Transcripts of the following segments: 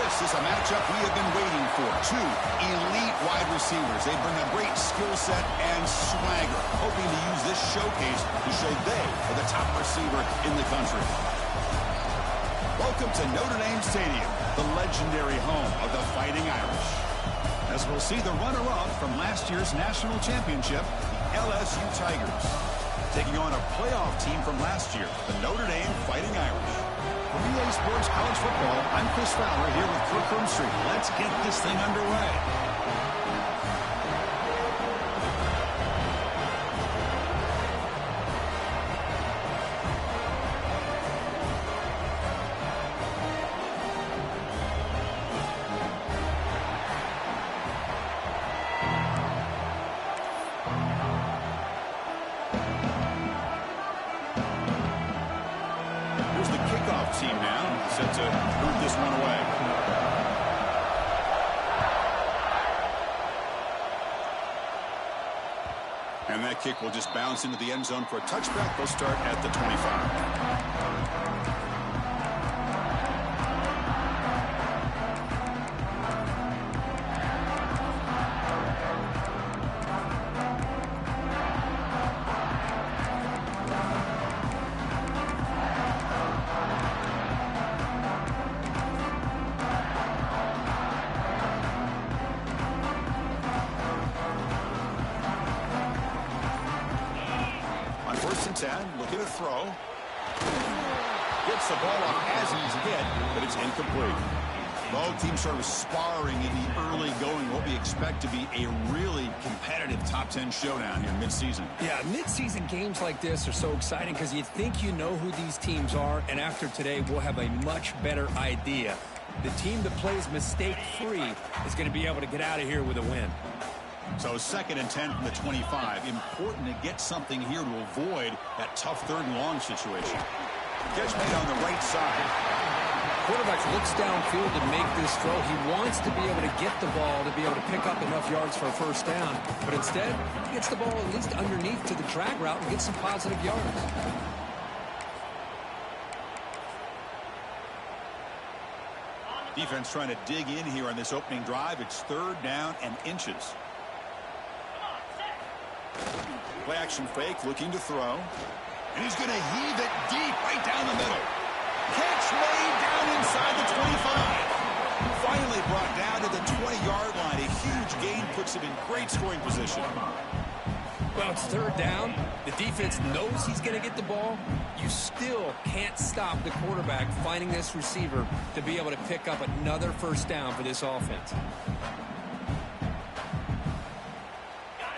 This is a matchup we have been waiting for. Two elite wide receivers. They bring a great skill set and swagger, hoping to use this showcase to show they are the top receiver in the country. Welcome to Notre Dame Stadium, the legendary home of the Fighting Irish. As we'll see the runner-up from last year's national championship, the LSU Tigers, taking on a playoff team from last year, the Notre Dame Fighting Irish. For VA Sports College Football, I'm Chris Fowler here with Kirk Herbstreit. Let's get this thing underway. Team now set to move this one away. And that kick will just bounce into the end zone for a touchback. They'll start at the 25. Looking to throw. Gets the ball off as he's hit, but it's incomplete. Both teams sort of sparring in the early going, what we expect to be a really competitive top 10 showdown here mid-season. Yeah, mid-season games like this are so exciting because you think you know who these teams are, and after today, we'll have a much better idea. The team that plays mistake-free is going to be able to get out of here with a win. So 2nd and 10 from the 25. Important to get something here to avoid that tough 3rd and long situation. Catch made on the right side. Quarterback looks downfield to make this throw. He wants to be able to get the ball to be able to pick up enough yards for a first down. But instead, he gets the ball at least underneath to the drag route and gets some positive yards. Defense trying to dig in here on this opening drive. It's 3rd down and inches. Play action fake, looking to throw. And he's going to heave it deep right down the middle. Catch made down inside the 25. Finally brought down to the 20-yard line. A huge gain puts him in great scoring position. Well, it's 3rd down. The defense knows he's going to get the ball. You still can't stop the quarterback finding this receiver to be able to pick up another first down for this offense.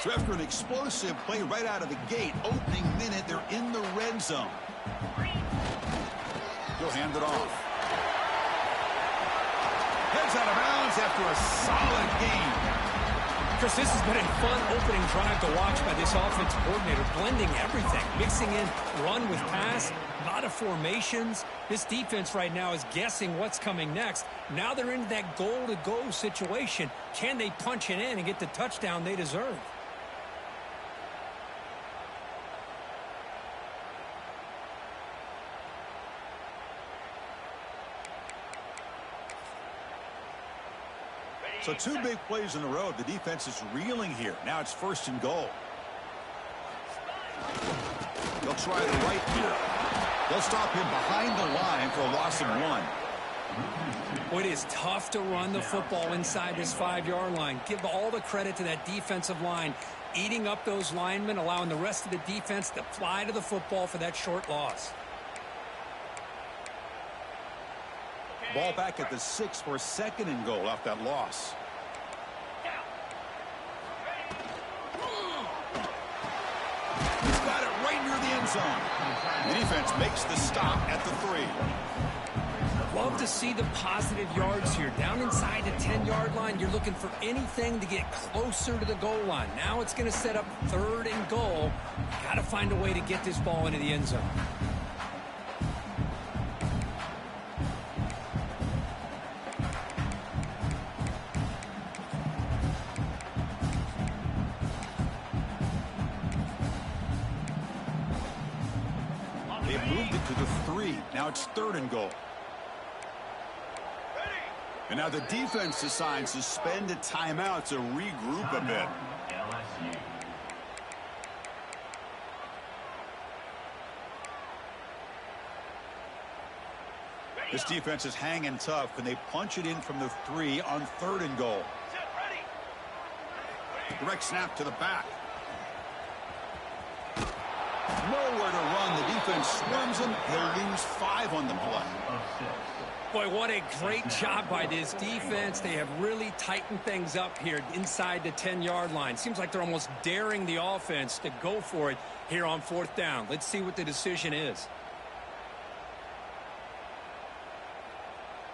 So after an explosive play right out of the gate, opening minute, they're in the red zone. He'll hand it off. Heads out of bounds after a solid game. Chris, this has been a fun opening drive to watch by this offensive coordinator, blending everything, mixing in run with pass, a lot of formations. This defense right now is guessing what's coming next. Now they're in that goal-to-go situation. Can they punch it in and get the touchdown they deserve? So 2 big plays in a row. The defense is reeling here. Now it's 1st and goal. They'll try the right here. They'll stop him behind the line for a loss of 1. Well, it is tough to run the football inside this 5-yard line. Give all the credit to that defensive line, eating up those linemen, allowing the rest of the defense to fly to the football for that short loss. Ball back at the 6 for 2nd and goal off that loss. He's got it right near the end zone. The defense makes the stop at the 3. Love to see the positive yards here. Down inside the 10-yard line, you're looking for anything to get closer to the goal line. Now it's going to set up 3rd and goal. Got to find a way to get this ball into the end zone. They've moved it to the 3. Now it's 3rd and goal. And now the defense decides to spend a timeout to regroup a bit. This defense is hanging tough. Can they punch it in from the 3 on 3rd and goal? Direct snap to the back. Nowhere to run. The defense swarms him. He'll lose 5 on the play. Boy, what a great job by this defense. They have really tightened things up here inside the 10-yard line. Seems like they're almost daring the offense to go for it here on 4th down. Let's see what the decision is.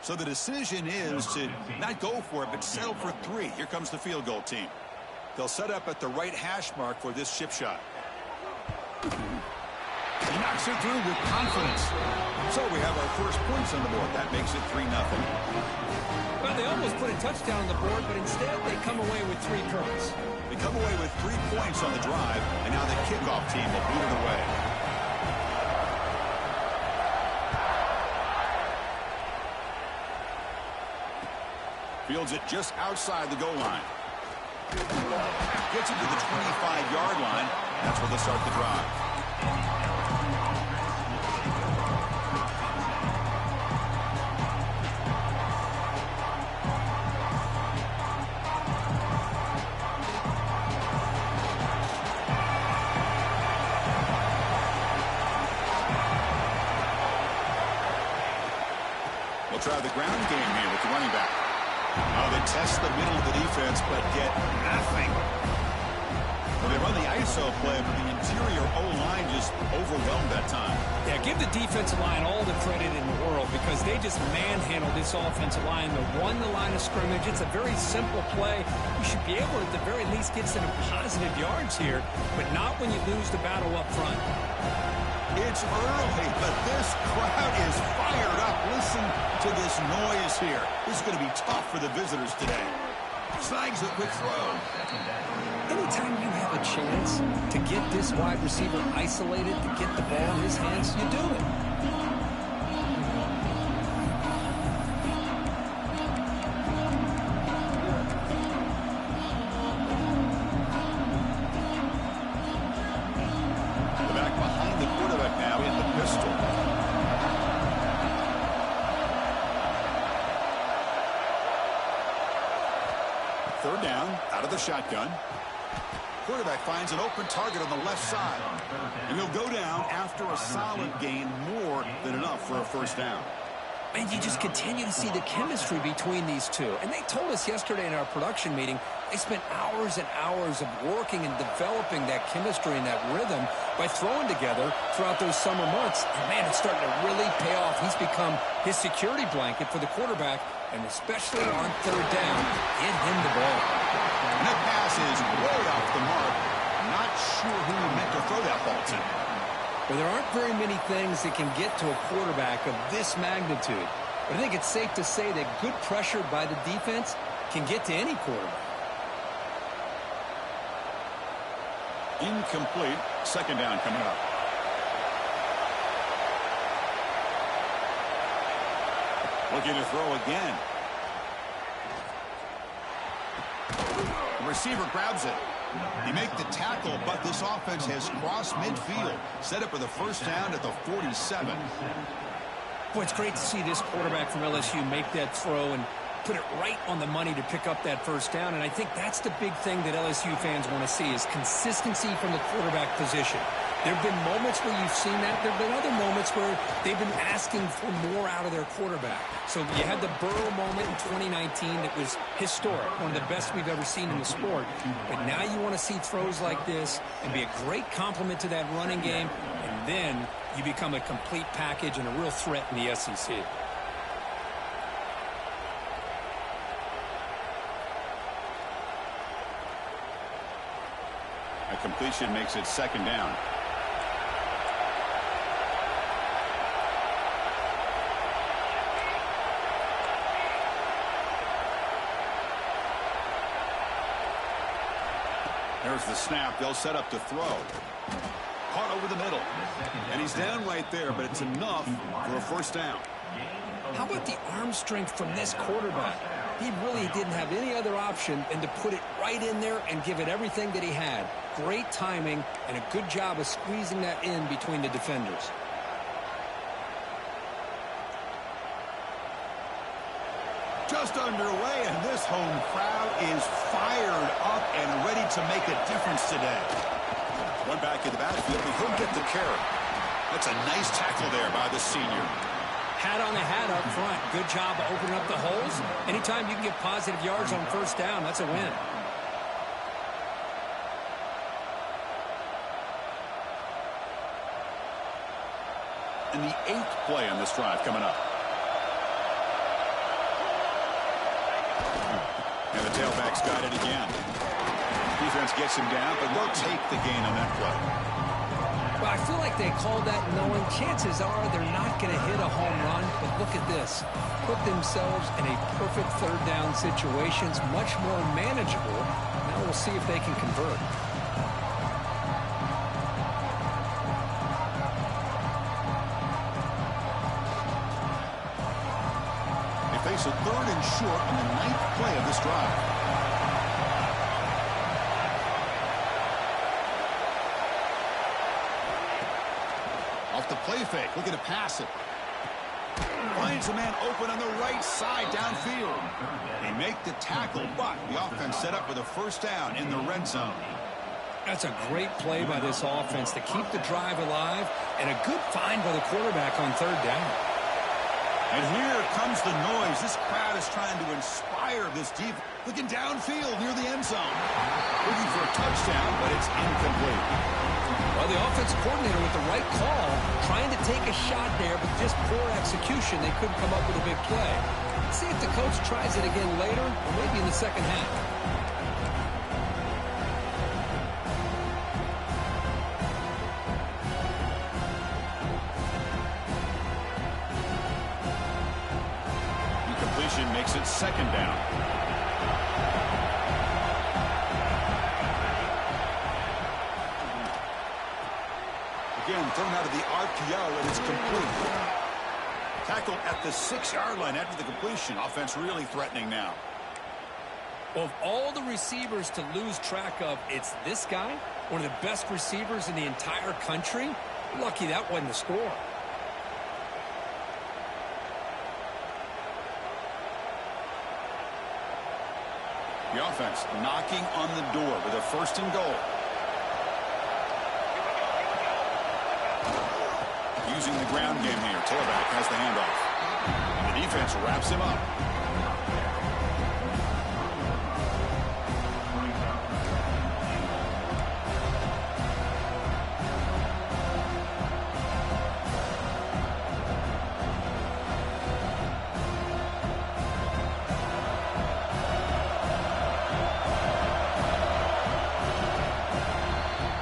So the decision is to not go for it, but settle for 3. Here comes the field goal team. They'll set up at the right hash mark for this chip shot. He knocks it through with confidence. So we have our first points on the board. That makes it 3-0. Well, they almost put a touchdown on the board, but instead they come away with 3 points. They come away with 3 points on the drive, and now the kickoff team will boot it away. Fields it just outside the goal line. Gets it to the 25-yard line. That's where they start the drive. We'll try the ground game here with the running back. Oh, they test the middle of the defense, but get nothing. Well, they run the ISO play, but the interior O-line just overwhelmed that time. Yeah, give the defensive line all the credit in the world because they just manhandled this offensive line. They won the line of scrimmage. It's a very simple play. You should be able to, at the very least, get some positive yards here, but not when you lose the battle up front. It's early, but this crowd is fired up. Listen to this noise here. This is going to be tough for the visitors today. Snags a quick throw. Anytime you have a chance to get this wide receiver isolated, to get the ball in his hands, you do it. Third down, out of the shotgun. Quarterback finds an open target on the left side. And he'll go down after a solid gain, more than enough for a first down. And you just continue to see the chemistry between these two. And they told us yesterday in our production meeting, they spent hours and hours of working and developing that chemistry and that rhythm by throwing together throughout those summer months. And, man, it's starting to really pay off. He's become his security blanket for the quarterback, and especially on third down, get him the ball. And that pass is way off the mark. Not sure who he meant to throw that ball to. Well, there aren't very many things that can get to a quarterback of this magnitude. But I think it's safe to say that good pressure by the defense can get to any quarterback. Incomplete. Second down coming up. Looking to throw again. The receiver grabs it. They make the tackle, but this offense has crossed midfield. Set up for the first down at the 47. Boy, it's great to see this quarterback from LSU make that throw and put it right on the money to pick up that first down. And I think that's the big thing that LSU fans want to see is consistency from the quarterback position. There have been moments where you've seen that. There have been other moments where they've been asking for more out of their quarterback. So you had the Burrow moment in 2019 that was historic, one of the best we've ever seen in the sport. But now you want to see throws like this and be a great complement to that running game, and then you become a complete package and a real threat in the SEC. A completion makes it second down. There's the snap. They'll set up to throw. Caught over the middle. And he's down right there, but it's enough for a first down. How about the arm strength from this quarterback? He really didn't have any other option than to put it right in there and give it everything that he had. Great timing and a good job of squeezing that in between the defenders. Just underway, and this home crowd is fired up and ready to make a difference today. One back in the backfield, but he'll get the carry. That's a nice tackle there by the senior. Hat on the hat up front. Good job of opening up the holes. Anytime you can get positive yards on first down, that's a win. And the 8th play on this drive coming up. And the tailback's got it again. Defense gets him down, but they'll take the gain on that play. Well, I feel like they called that knowing chances are they're not going to hit a home run, but look at this. Put themselves in a perfect third down situation. It's much more manageable. Now we'll see if they can convert. They face a 3rd and short on the 9th play of this drive. Off the play fake, looking to pass it. Finds a man open on the right side downfield. They make the tackle, but the offense set up with a first down in the red zone. That's a great play by this offense to keep the drive alive, and a good find by the quarterback on third down. And here comes the noise. This crowd is trying to inspire this deep. Looking downfield near the end zone. Looking for a touchdown, but it's incomplete. Well, the offensive coordinator with the right call, trying to take a shot there, but just poor execution. They couldn't come up with a big play. Let's see if the coach tries it again later, or maybe in the second half. Incompletion makes it second down. Again, thrown out of the RPO, and it's complete. Tackled at the 6-yard line after the completion. Offense really threatening now. Of all the receivers to lose track of, it's this guy, one of the best receivers in the entire country. Lucky that wasn't a score. The offense knocking on the door with a 1st and goal. Using the ground game here. Tailback has the handoff. And the defense wraps him up.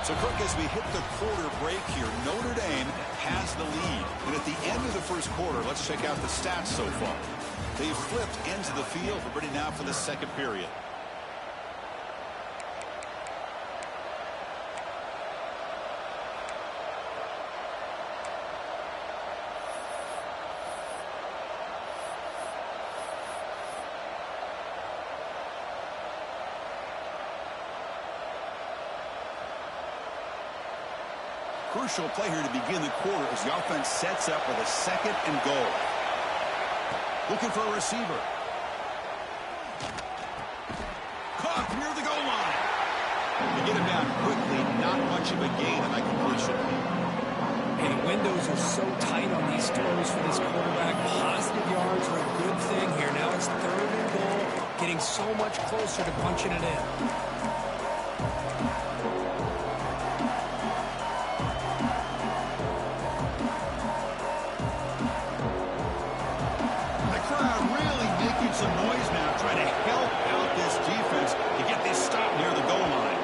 So, Kirk, as we hit the quarter break here, Notre Dame has the lead. And at the end of the first quarter, let's check out the stats so far. They've flipped into the field. We're ready now for the second period. Crucial play here to begin the quarter as the offense sets up with a 2nd and goal. Looking for a receiver. Caught near the goal line. They get him down quickly. Not much of a gain on that completion. And the windows are so tight on these throws for this quarterback. Positive yards are a good thing here. Now it's 3rd and goal. Getting so much closer to punching it in. Some noise now trying to help out this defense to get this stop near the goal line.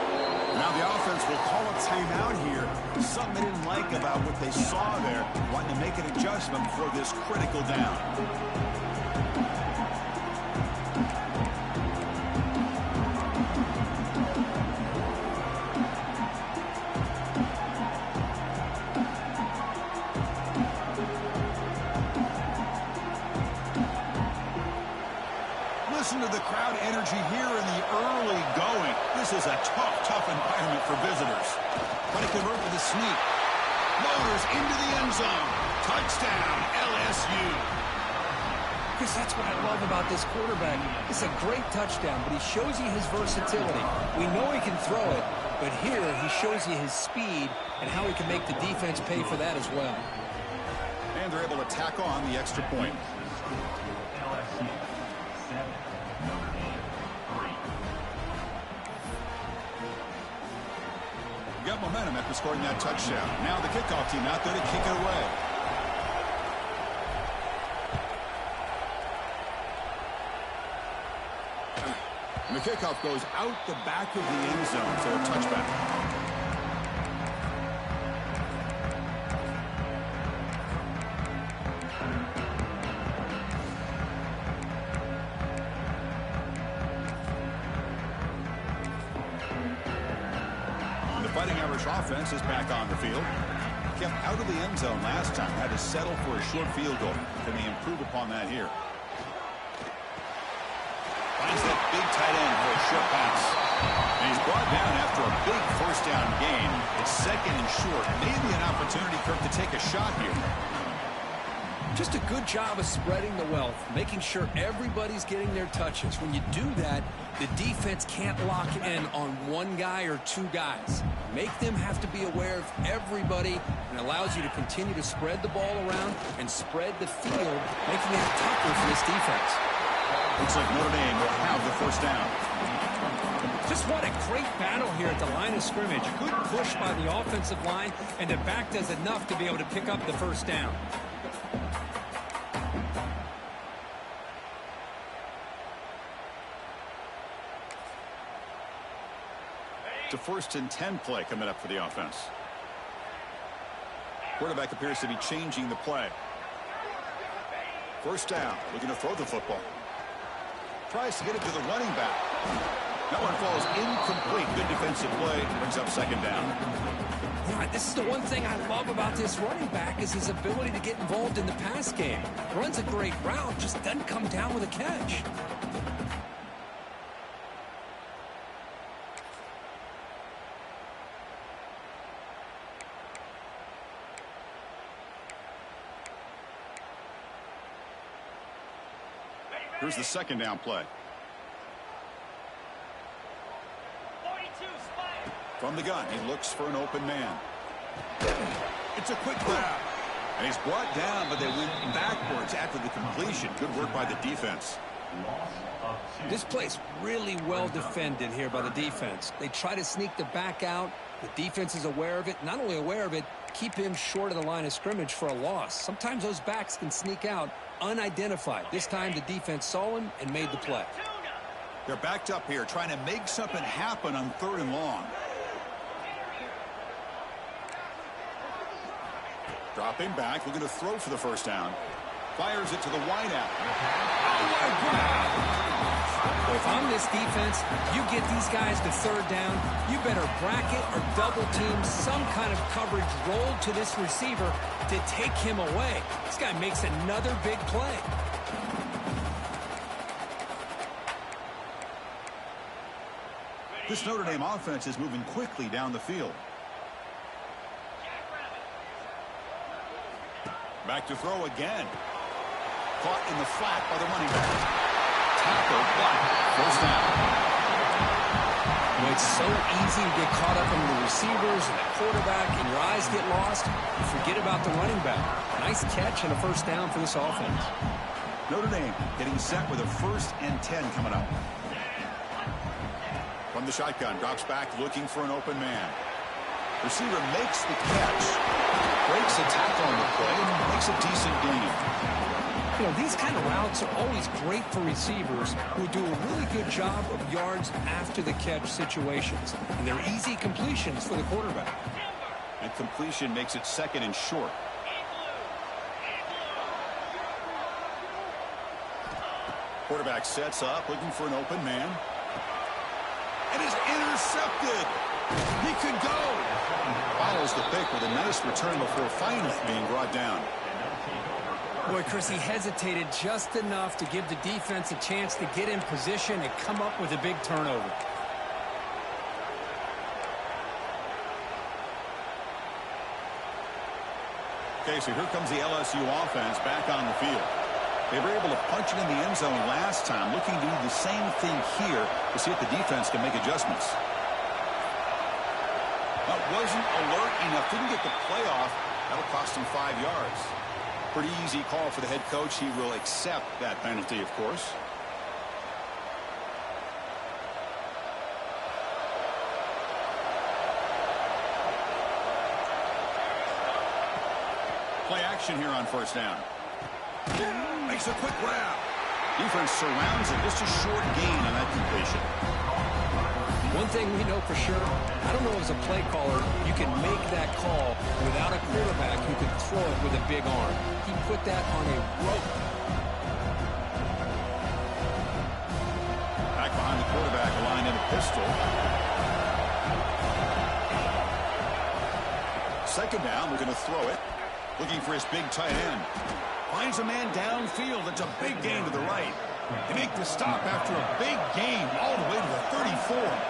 Now the offense will call a timeout here. Something they didn't like about what they saw there. Wanting to make an adjustment for this critical down. Listen to the crowd energy here in the early going. This is a tough environment for visitors. Trying to convert with a sneak. Motors into the end zone. Touchdown, LSU. Chris, that's what I love about this quarterback. It's a great touchdown, but he shows you his versatility. We know he can throw it, but here he shows you his speed and how he can make the defense pay for that as well. And they're able to tack on the extra point. Got momentum after scoring that touchdown. Now the kickoff team out there to kick it away. And the kickoff goes out the back of the end zone, so a touchback. Offense is back on the field. Kept out of the end zone last time. Had to settle for a short field goal. Can they improve upon that here? Finds that big tight end for a short pass. And he's brought down after a big first down gain. It's second and short. Maybe an opportunity, Kirk, to take a shot here. Just a good job of spreading the wealth, making sure everybody's getting their touches. When you do that, the defense can't lock in on one guy or two guys. Make them have to be aware of everybody, and allows you to continue to spread the ball around and spread the field, making it tougher for this defense. Looks like Notre Dame will have the first down. Just what a great battle here at the line of scrimmage. Good push by the offensive line, and the back does enough to be able to pick up the first down. To 1st and 10 play coming up for the offense. Quarterback appears to be changing the play. First down, looking to throw the football. Tries to get it to the running back. That one falls incomplete. Good defensive play. Brings up second down. Yeah, this is the one thing I love about this running back is his ability to get involved in the pass game. Runs a great route, just doesn't come down with a catch. Here's the second down play. From the gun, he looks for an open man. It's a quick grab. And he's brought down, but they went backwards after the completion. Good work by the defense. This play's really well defended here by the defense. They try to sneak the back out. The defense is aware of it. Not only aware of it, keep him short of the line of scrimmage for a loss. Sometimes those backs can sneak out unidentified. This time the defense saw him and made the play. They're backed up here trying to make something happen on 3rd and long. Dropping back, looking to throw for the first down. Fires it to the wideout. Oh, what a grab! If I'm this defense, you get these guys to 3rd down, you better bracket or double team some kind of coverage roll to this receiver to take him away. This guy makes another big play. This Notre Dame offense is moving quickly down the field. Back to throw again. Caught in the flat by the running back. Tackle, block, first down. It's so easy to get caught up in the receivers and the quarterback, and your eyes get lost. You forget about the running back. Nice catch and a first down for this offense. Notre Dame getting set with a 1st and 10 coming up. From the shotgun, drops back looking for an open man. Receiver makes the catch. Breaks a tackle on the play and makes a decent gain. You know, these kind of routes are always great for receivers who do a really good job of yards after the catch situations. And they're easy completions for the quarterback. And completion makes it 2nd and short. Quarterback sets up, looking for an open man. And is intercepted. He could go. Follows the pick with a nice return before finally being brought down. Boy, Chris, he hesitated just enough to give the defense a chance to get in position and come up with a big turnover. Okay, so here comes the LSU offense back on the field. They were able to punch it in the end zone last time, looking to do the same thing here to see if the defense can make adjustments. That wasn't alert enough, didn't get the playoff. That'll cost him 5 yards. Pretty easy call for the head coach. He will accept that penalty, of course. Play action here on first down. Makes a quick grab. Defense surrounds it. Just a short gain on that completion. One thing we know for sure, I don't know as a play caller, you can make that call without a quarterback who can throw it with a big arm. He put that on a rope. Back behind the quarterback, lined in a pistol. Second down, we're going to throw it. Looking for his big tight end. Finds a man downfield. It's a big gain to the right. They make the stop after a big gain all the way to the 34.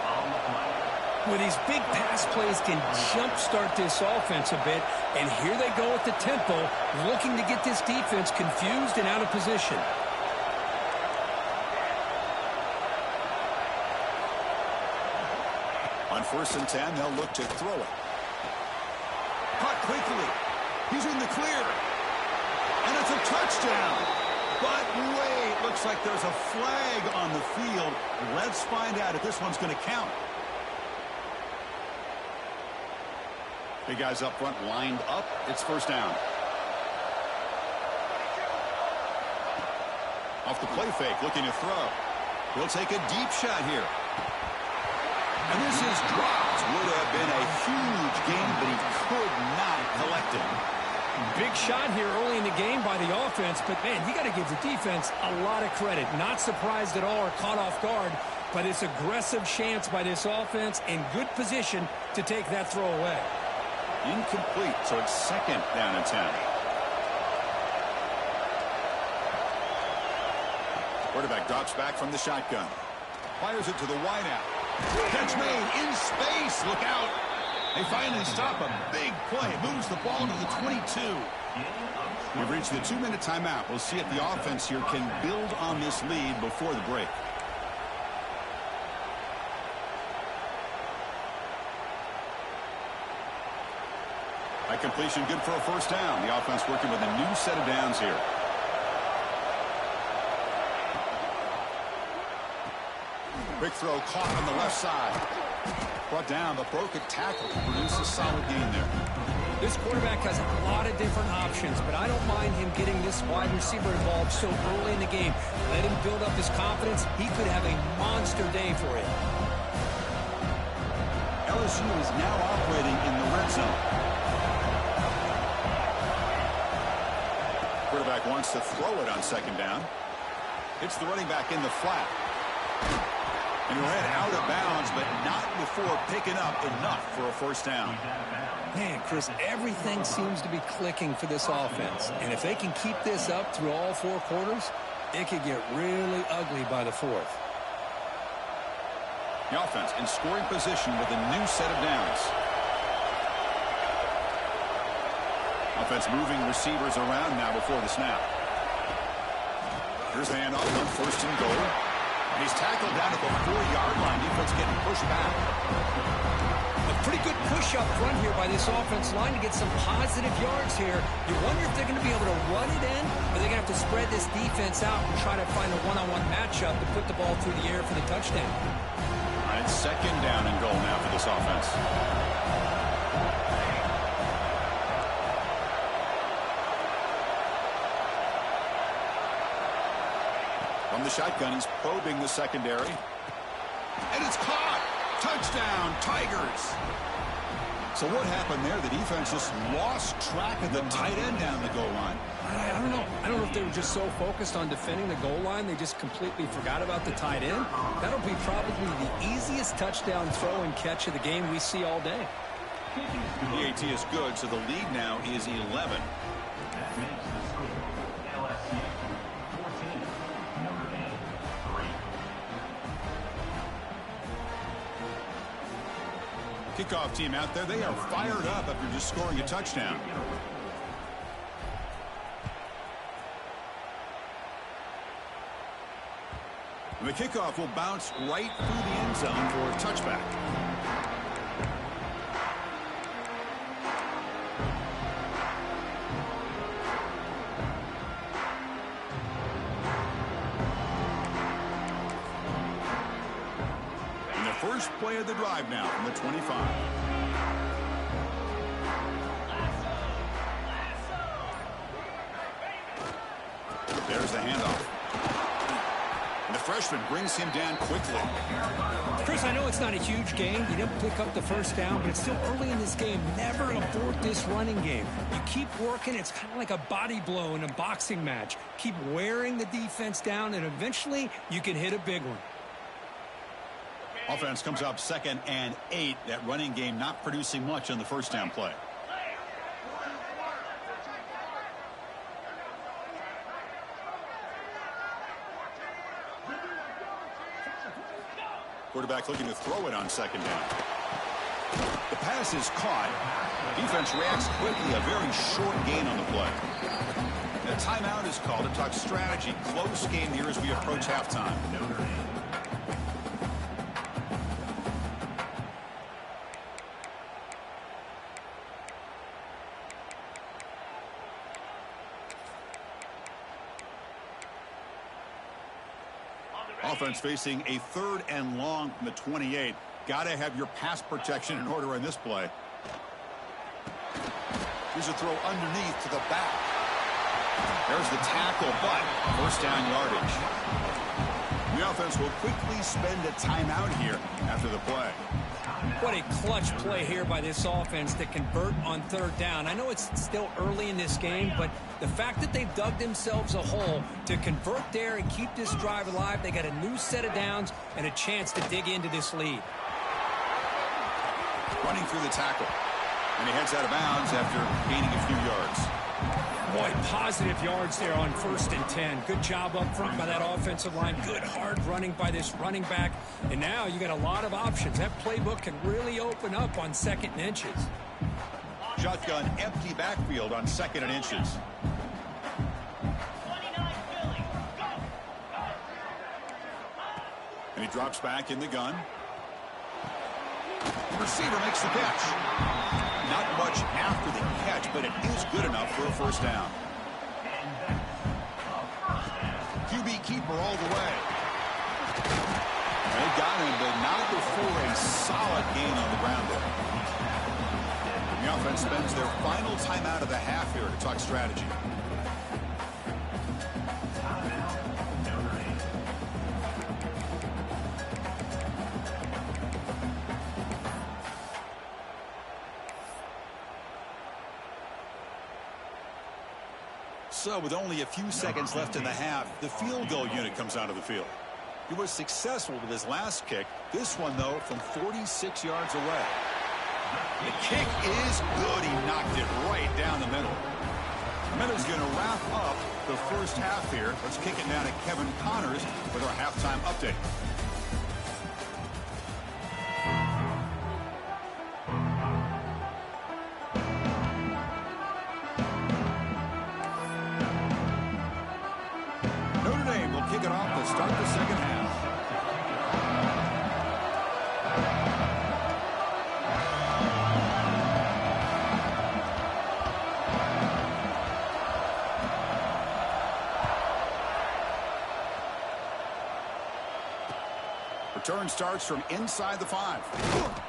With these big pass plays can jumpstart this offense a bit, and here they go at the tempo, looking to get this defense confused and out of position. On 1st and 10, they'll look to throw it. Caught quickly. He's in the clear. And it's a touchdown. But wait, looks like there's a flag on the field. Let's find out if this one's going to count. Big guys up front lined up. It's first down. Off the play fake, looking to throw. He'll take a deep shot here. And this is dropped. Would have been a huge gain, but he could not collect it. Big shot here early in the game by the offense, but man, you got to give the defense a lot of credit. Not surprised at all or caught off guard, but it's aggressive chance by this offense in good position to take that throw away. Incomplete, so it's second down and 10. Quarterback drops back from the shotgun. Fires it to the wideout. Catch made in space. Look out. They finally stop a big play. Moves the ball to the 22. We've reached the 2-minute timeout. We'll see if the offense here can build on this lead before the break. That completion good for a first down. The offense working with a new set of downs here. Big throw caught on the left side. Brought down, but broke a tackle to produce a solid gain there. This quarterback has a lot of different options, but I don't mind him getting this wide receiver involved so early in the game. Let him build up his confidence. He could have a monster day for him. LSU is now operating in the red zone. Quarterback wants to throw it on second down. Hits the running back in the flat. And he'll head out of bounds, but not before picking up enough for a first down. Man, Chris, everything seems to be clicking for this offense. And if they can keep this up through all 4 quarters, it could get really ugly by the 4th. The offense in scoring position with a new set of downs. Offense moving receivers around now before the snap. Here's the handoff on 1st and goal. And he's tackled down at the 4-yard line. Defense getting pushed back. A pretty good push up front here by this offense line to get some positive yards here. You wonder if they're going to be able to run it in, or they're going to have to spread this defense out and try to find a one-on-one matchup to put the ball through the air for the touchdown. All right, second down and goal now for this offense. From the shotgun, he's probing the secondary. And it's caught. Touchdown, Tigers. So what happened there? The defense just lost track of the tight end down the goal line. I don't know. I don't know if they were just so focused on defending the goal line, they just completely forgot about the tight end. That'll be probably the easiest touchdown throw and catch of the game we see all day. The AT is good, so the lead now is 11. Kickoff team out there, they are fired up after just scoring a touchdown. And the kickoff will bounce right through the end zone for a touchback. And the first play of the drive now from the 25. There's the handoff. And the freshman brings him down quickly. Chris, I know it's not a huge game. You didn't pick up the first down, but it's still early in this game. Never abort this running game. You keep working. It's kind of like a body blow in a boxing match. Keep wearing the defense down, and eventually you can hit a big one. Offense comes up 2nd and 8. That running game not producing much on the first down play. Quarterback looking to throw it on 2nd down. The pass is caught. Defense reacts quickly. A very short gain on the play. A timeout is called to talk strategy. Close game here as we approach halftime. Offense facing a 3rd and long from the 28. Got to have your pass protection in order on this play. Here's a throw underneath to the back. There's the tackle, but first down yardage. The offense will quickly spend a timeout here after the play. What a clutch play here by this offense to convert on 3rd down. I know it's still early in this game, but the fact that they've dug themselves a hole to convert there and keep this drive alive, they got a new set of downs and a chance to dig into this lead. Running through the tackle. And he heads out of bounds after gaining a few yards. Boy, positive yards there on 1st and 10. Good job up front by that offensive line. Good hard running by this running back. And now you got a lot of options. That playbook can really open up on 2nd and inches. Shotgun empty backfield on 2nd and inches. And he drops back in the gun. Receiver makes the catch. Not much after the catch, but it is good enough for a first down. QB keeper all the way. They got him, but not before a solid gain on the ground there. The offense spends their final timeout of the half here to talk strategy. So with only a few seconds left in the half, the field goal unit comes out of the field. He was successful with his last kick. This one, though, from 46 yards away. The kick is good. He knocked it right down the middle. Meadows going to wrap up the first half here. Let's kick it down to Kevin Connors with our halftime update. Kick it off to start the second half. Return starts from inside the 5.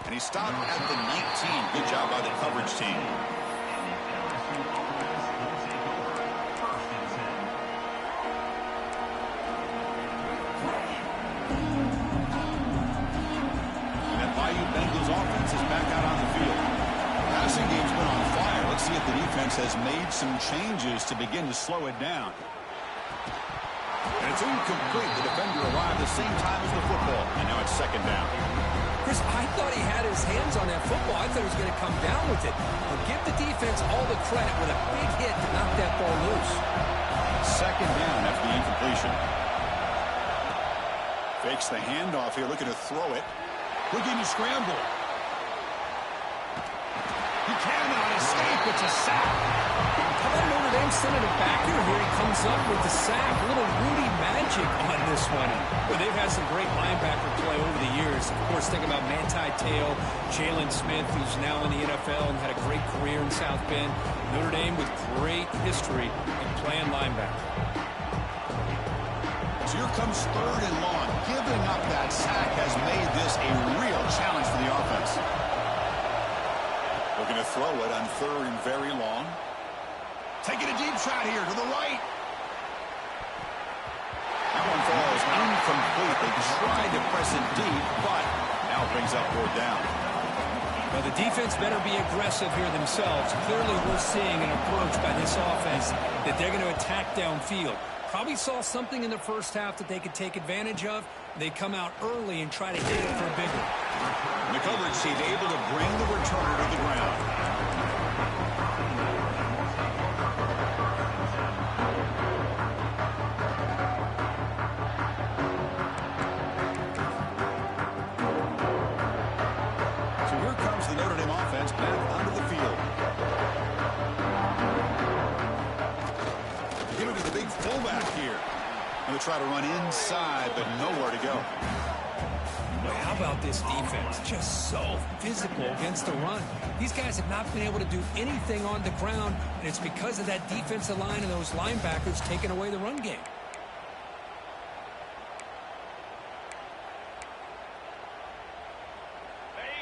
And he stopped at the 19. Good job by the coverage team. Offense is back out on the field. Passing game's been on fire. Let's see if the defense has made some changes to begin to slow it down. And it's incomplete. The defender arrived the same time as the football. And now it's 2nd down. Chris, I thought he had his hands on that football. I thought he was going to come down with it. But give the defense all the credit with a big hit to knock that ball loose. 2nd down after the incompletion. Fakes the handoff here, looking to throw it. Looking to scramble. cannot escape. It's a sack. How about Notre Dame sending it back here? Here he comes up with the sack. A little Rudy magic on this one. Well, they've had some great linebacker play over the years. Of course, think about Manti Te'o, Jalen Smith, who's now in the NFL and had a great career in South Bend. Notre Dame with great history in playing linebacker. So here comes 3rd and long. Giving up that sack has made this a real challenge for the offense. Looking to throw it on 3rd and very long. Taking a deep shot here to the right. That one falls incomplete. They tried to press it deep, but now brings up 4th down. Well, the defense better be aggressive here themselves. Clearly, we're seeing an approach by this offense that they're going to attack downfield. Probably saw something in the first half that they could take advantage of. They come out early and try to hit it for a bigger. The coverage team able to bring the returner to the ground. So here comes the Notre Dame offense back onto the field. Give it to the big fullback here. Going to try to run inside, but nowhere to go. Well, how about this defense? Just so physical against the run. These guys have not been able to do anything on the ground, and it's because of that defensive line and those linebackers taking away the run game.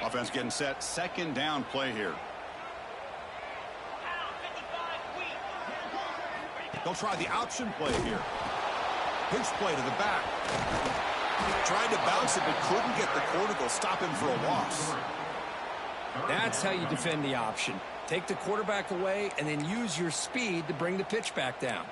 Offense getting set. 2nd down play here. They'll try the option play here. Pitch play to the back. Tried to bounce it, but couldn't get the corner. They'll stop him for a loss. That's how you defend the option. Take the quarterback away and then use your speed to bring the pitch back down.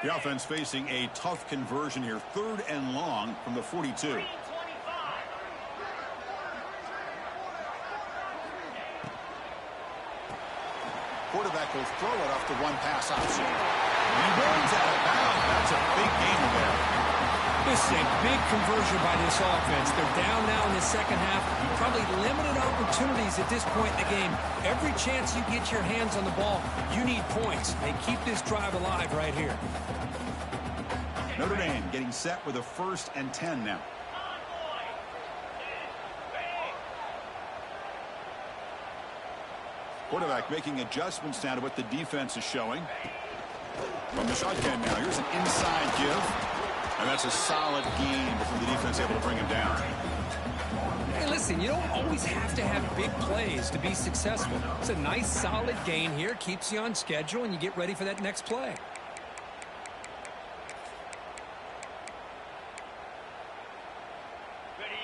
The offense facing a tough conversion here. 3rd and long from the 42. Quarterback will throw it off the one-pass option. He runs out of bounds. That's a big gain there. This is a big conversion by this offense. They're down now in the second half. Probably limited opportunities at this point in the game. Every chance you get your hands on the ball, you need points. They keep this drive alive right here. Notre Dame getting set with a 1st and 10 now. Quarterback making adjustments now to what the defense is showing. From the shotgun now, here's an inside give. And that's a solid gain before the defense able to bring him down. Hey, listen, you don't always have to have big plays to be successful. It's a nice, solid gain here. Keeps you on schedule, and you get ready for that next play.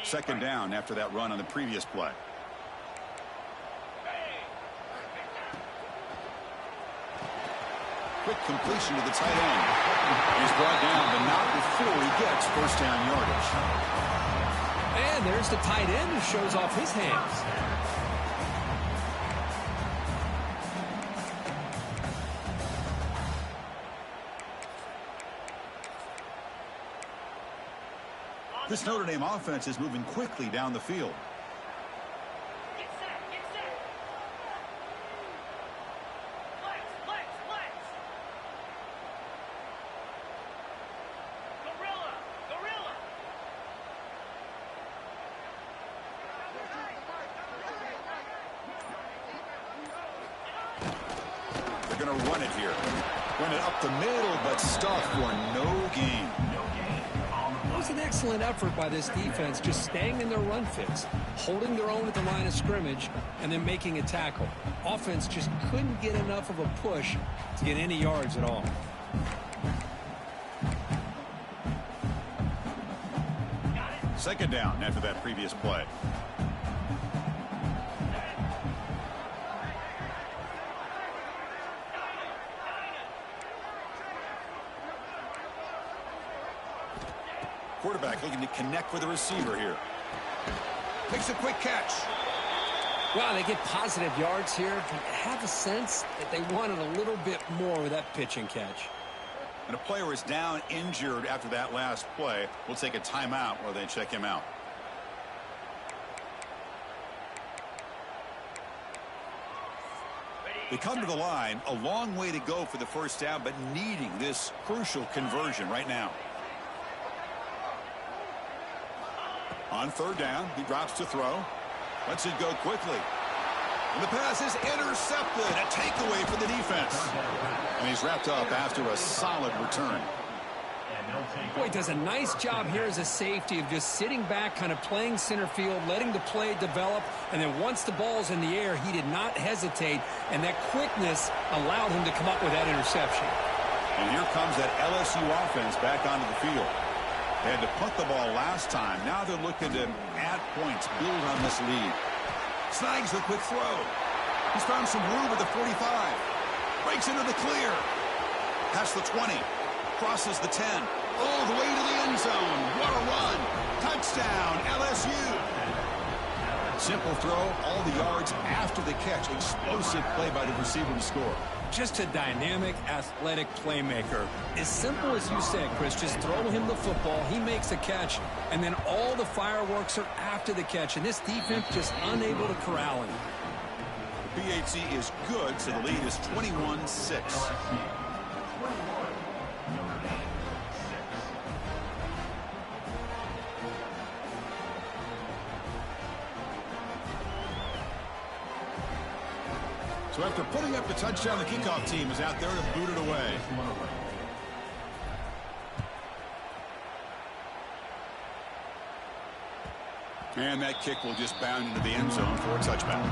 Second down after that run on the previous play. Quick completion to the tight end. He's brought down, but not before he gets 1st down yardage. And there's the tight end who shows off his hands. This Notre Dame offense is moving quickly down the field. They're going to run it here. Run it up the middle, but stuffed for no gain. It was an excellent effort by this defense, just staying in their run fits, holding their own at the line of scrimmage, and then making a tackle. Offense just couldn't get enough of a push to get any yards at all. Second down after that previous play. Quarterback looking to connect with the receiver here. Makes a quick catch. Well, they get positive yards here. I have a sense that they wanted a little bit more with that pitch and catch. And a player is down injured after that last play. We'll take a timeout while they check him out. They come to the line, a long way to go for the first down, but needing this crucial conversion right now. On third down, he drops to throw. Lets it go quickly. And the pass is intercepted. A takeaway for the defense. And he's wrapped up after a solid return. Boy, does a nice job here as a safety of just sitting back, kind of playing center field, letting the play develop, and then once the ball's in the air, he did not hesitate, and that quickness allowed him to come up with that interception. And here comes that LSU offense back onto the field. They had to punt the ball last time. Now they're looking to add points, build on this lead. Snags the quick throw. He's found some room at the 45. Breaks into the clear. Past the 20. Crosses the 10. All the way to the end zone. What a run. Touchdown, LSU. Simple throw, all the yards after the catch. Explosive play by the receiver to score. Just a dynamic, athletic playmaker. As simple as you said, Chris, just throw him the football, he makes a catch, and then all the fireworks are after the catch, and this defense just unable to corral him. The BHC is good, so the lead is 21-6. So after putting up the touchdown, the kickoff team is out there to boot it away. And that kick will just bound into the end zone for a touchback.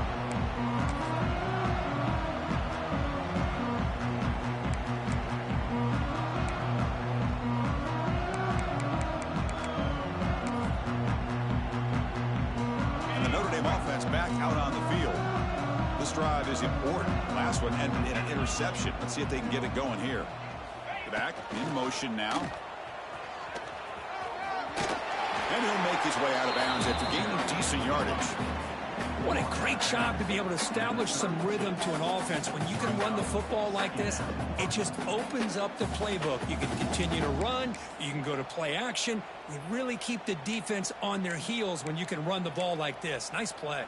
And the Notre Dame offense back out on the field. This drive is important. Last one ended in an interception. Let's see if they can get it going here. Back in motion now. And he'll make his way out of bounds after gaining decent yardage. What a great job to be able to establish some rhythm to an offense. When you can run the football like this, it just opens up the playbook. You can continue to run. You can go to play action. You really keep the defense on their heels when you can run the ball like this. Nice play.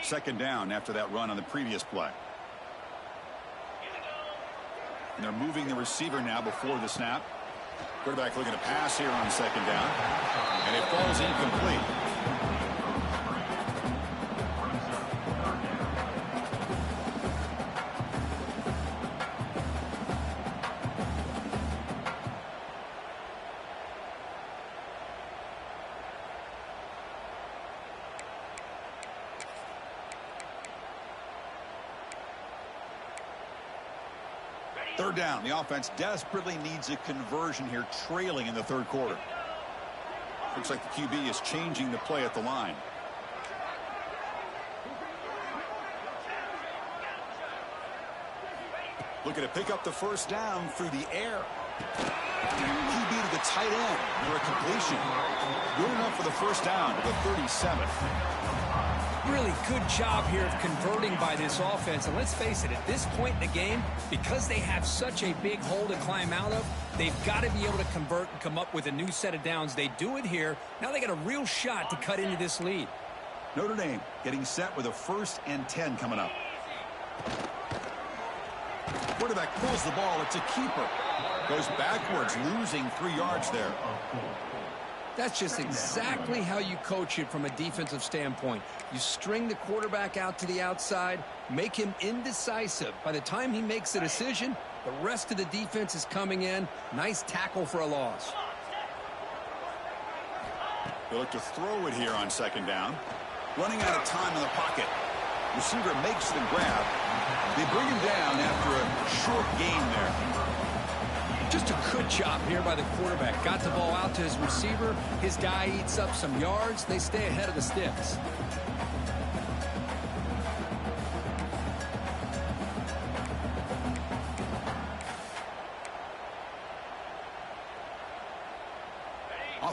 Second down after that run on the previous play. And they're moving the receiver now before the snap. Quarterback looking to pass here on second down. And it falls incomplete. Third down. The offense desperately needs a conversion here, trailing in the third quarter. Looks like the QB is changing the play at the line. Looking to pick up the first down through the air. QB to the tight end for a completion. Good enough for the first down to the 37. Really good job here of converting by this offense. And let's face it, at this point in the game, because they have such a big hole to climb out of, they've got to be able to convert and come up with a new set of downs. They do it here. Now they got a real shot to cut into this lead. Notre Dame getting set with a 1st and 10 coming up. Quarterback pulls the ball. It's a keeper. Goes backwards, losing 3 yards there. That's just exactly how you coach it from a defensive standpoint. You string the quarterback out to the outside, make him indecisive. By the time he makes a decision, the rest of the defense is coming in. Nice tackle for a loss. They look to throw it here on second down. Running out of time in the pocket. Receiver makes the grab. They bring him down after a short gain there. Just a good job here by the quarterback. Got the ball out to his receiver. His guy eats up some yards. They stay ahead of the sticks.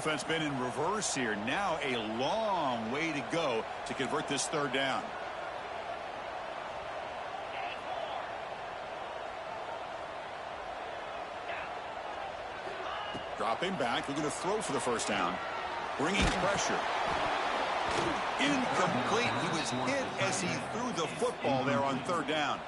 Offense been in reverse here. Now a long way to go to convert this third down. Dropping back, looking to throw for the first down. Bringing pressure. Incomplete. He was hit as he threw the football there on third down.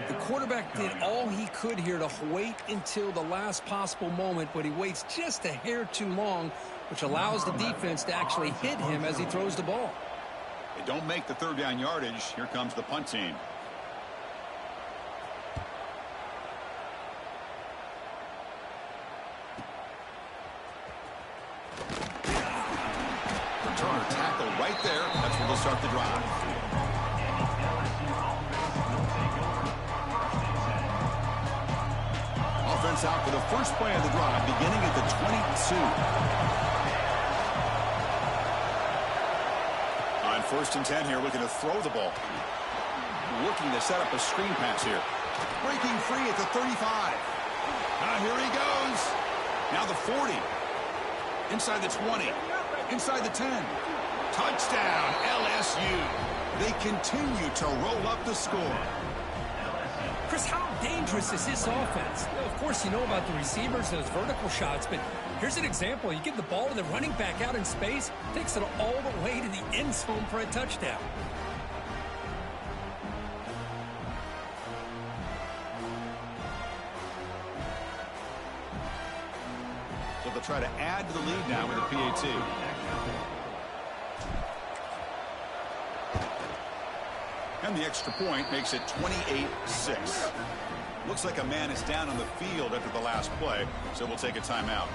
The quarterback did all he could here to wait until the last possible moment, but he waits just a hair too long, which allows the defense to actually hit him as he throws the ball. They don't make the third down yardage. Here comes the punt team. Returner tackle right there. That's where they'll start the drive. Offense out for the first play of the drive, beginning at the 22. On 1st and 10 here, looking to throw the ball. Looking to set up a screen pass here. Breaking free at the 35. Here he goes. Now the 40. Inside the 20. Inside the 10. Touchdown, LSU. They continue to roll up the score. Chris, how dangerous is this offense? Well, of course, you know about the receivers, those vertical shots, but here's an example. You give the ball to the running back out in space, takes it all the way to the end zone for a touchdown. So they'll try to add to the lead now with a PAT. And the extra point makes it 28-6. Looks like a man is down on the field after the last play, so we'll take a timeout.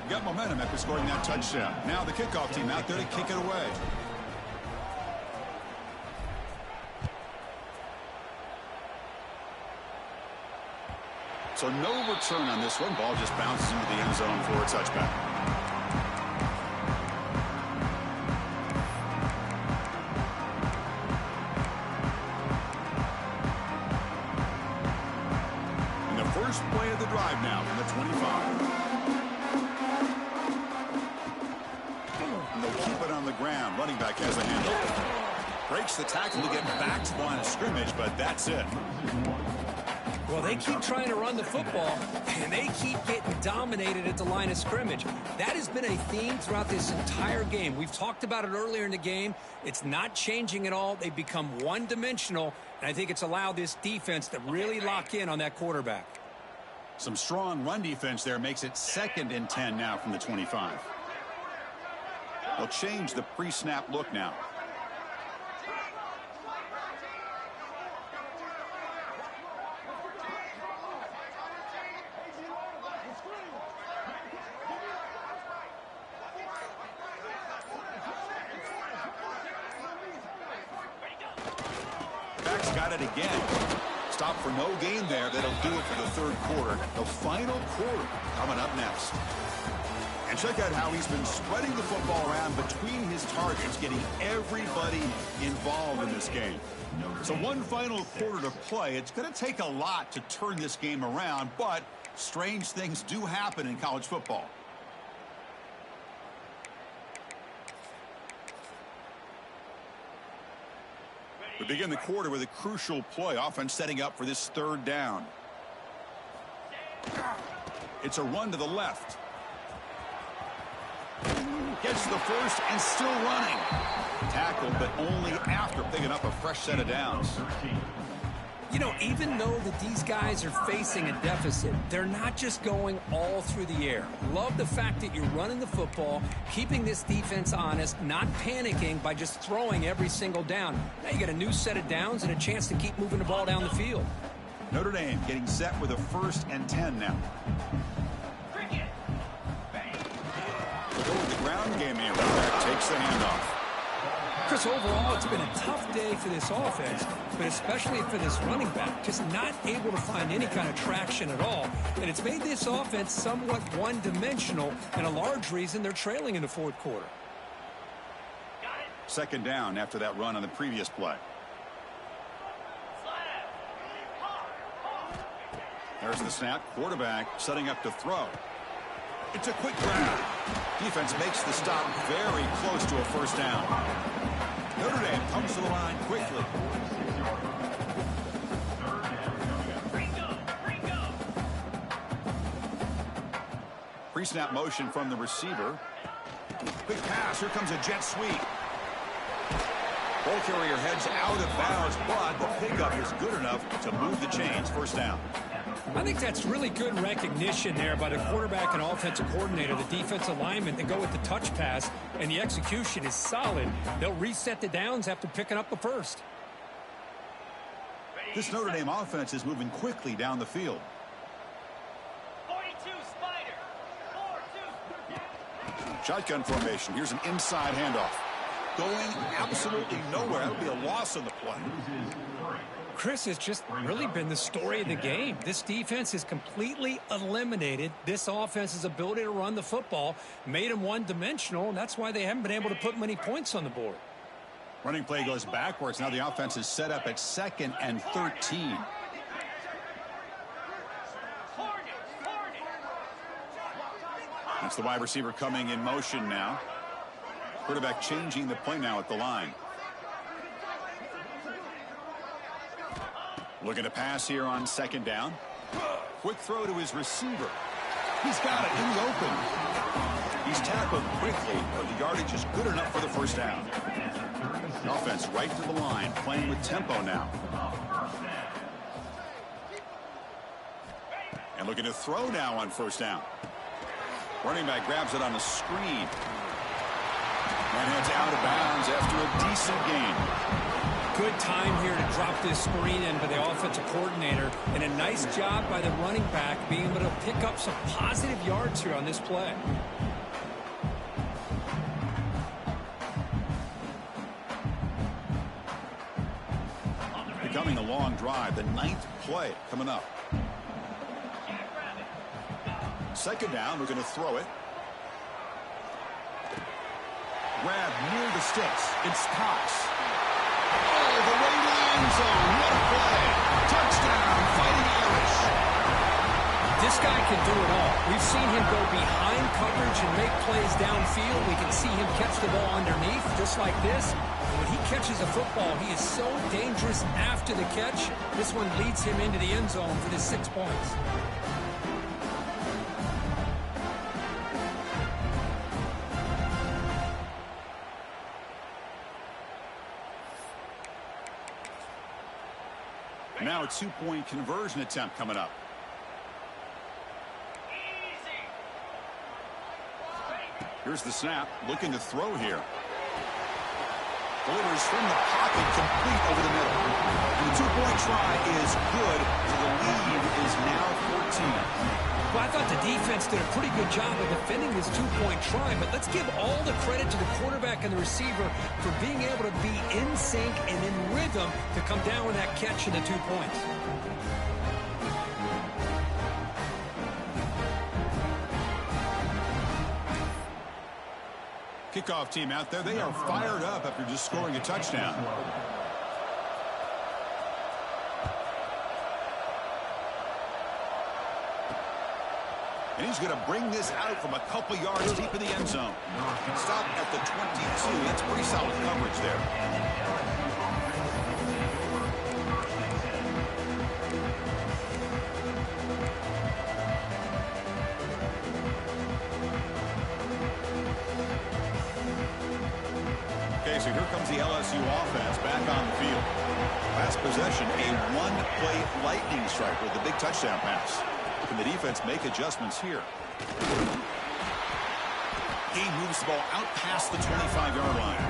Got momentum after scoring that touchdown. Now the kickoff team out there to kick it away. So no return on this one. Ball just bounces into the end zone for a touchback. First play of the drive now from the 25. And they'll keep it on the ground. Running back has a handle. Breaks the tackle to get back to the line of scrimmage, but that's it. Well, they keep trying to run the football, and they keep getting dominated at the line of scrimmage. That has been a theme throughout this entire game. We've talked about it earlier in the game. It's not changing at all. They've become one-dimensional, and I think it's allowed this defense to really lock in on that quarterback. Some strong run defense there makes it 2nd and 10 now from the 25. They'll change the pre-snap look now. Back's got it again. Stop for no gain there. That'll do it for the third quarter. The final quarter coming up next. And check out how he's been spreading the football around between his targets, getting everybody involved in this game. So one final quarter to play. It's going to take a lot to turn this game around, but strange things do happen in college football. We begin the quarter with a crucial play. Offense setting up for this third down. It's a run to the left. Gets the first and still running. Tackled, but only after picking up a fresh set of downs. You know, even though that these guys are facing a deficit, they're not just going all through the air. Love the fact that you're running the football, keeping this defense honest, not panicking by just throwing every single down. Now you got a new set of downs and a chance to keep moving the ball down the field. Notre Dame getting set with a 1st and 10 now. The ground game here. Takes the handoff. Chris, overall, it's been a tough day for this offense, but especially for this running back, just not able to find any kind of traction at all. And it's made this offense somewhat one-dimensional, and a large reason they're trailing in the fourth quarter. 2nd down after that run on the previous play. There's the snap. Quarterback setting up to throw. It's a quick grab. Defense makes the stop very close to a first down. Notre Dame comes to the line quickly. Pre-snap motion from the receiver. Quick pass. Here comes a jet sweep. Ball carrier heads out of bounds, but the pickup is good enough to move the chains. First down. I think that's really good recognition there by the quarterback and offensive coordinator, the defensive lineman, to go with the touch pass, and the execution is solid. They'll reset the downs after picking up the first. This Notre Dame offense is moving quickly down the field. 42 Spider. 4-2. Shotgun formation. Here's an inside handoff. Going absolutely nowhere. That'll be a loss on the play. Chris, has just really been the story of the game. This defense has completely eliminated this offense's ability to run the football, made them one-dimensional, and that's why they haven't been able to put many points on the board. Running play goes backwards. Now the offense is set up at 2nd and 13. It's the wide receiver coming in motion now. Quarterback changing the play now at the line. Looking to pass here on 2nd down. Quick throw to his receiver. He's got it in the open. He's tackled quickly, but the yardage is good enough for the first down. Offense right to the line, playing with tempo now. And looking to throw now on 1st down. Running back grabs it on a screen. And it's out of bounds after a decent gain. Good time here to drop this screen in by the offensive coordinator, and a nice job by the running back being able to pick up some positive yards here on this play. Becoming a long drive, the 9th play coming up. 2nd down, we're going to throw it. Grab near the sticks. It's Cox. Oh, the way to the end zone. What a play. Touchdown, Fighting Irish. This guy can do it all. We've seen him go behind coverage and make plays downfield. We can see him catch the ball underneath, just like this. And when he catches a football, he is so dangerous after the catch. This one leads him into the end zone for the 6 points. Now a 2-point conversion attempt coming up. Here's the snap, looking to throw here. Delivers from the pocket, complete over the middle. And the 2-point try is good, so the lead is now 14. Well, I thought the defense did a pretty good job of defending this 2-point try, but let's give all the credit to the quarterback and the receiver for being able to be in sync and in rhythm to come down with that catch and the 2 points. Kickoff team out there, they are fired up after just scoring a touchdown. And he's going to bring this out from a couple yards deep in the end zone. Stop at the 22. That's pretty solid coverage there. Okay, so here comes the LSU offense back on the field. Last possession, a one-play lightning strike with the big touchdown pass. Can the defense make adjustments here? He moves the ball out past the 25-yard line.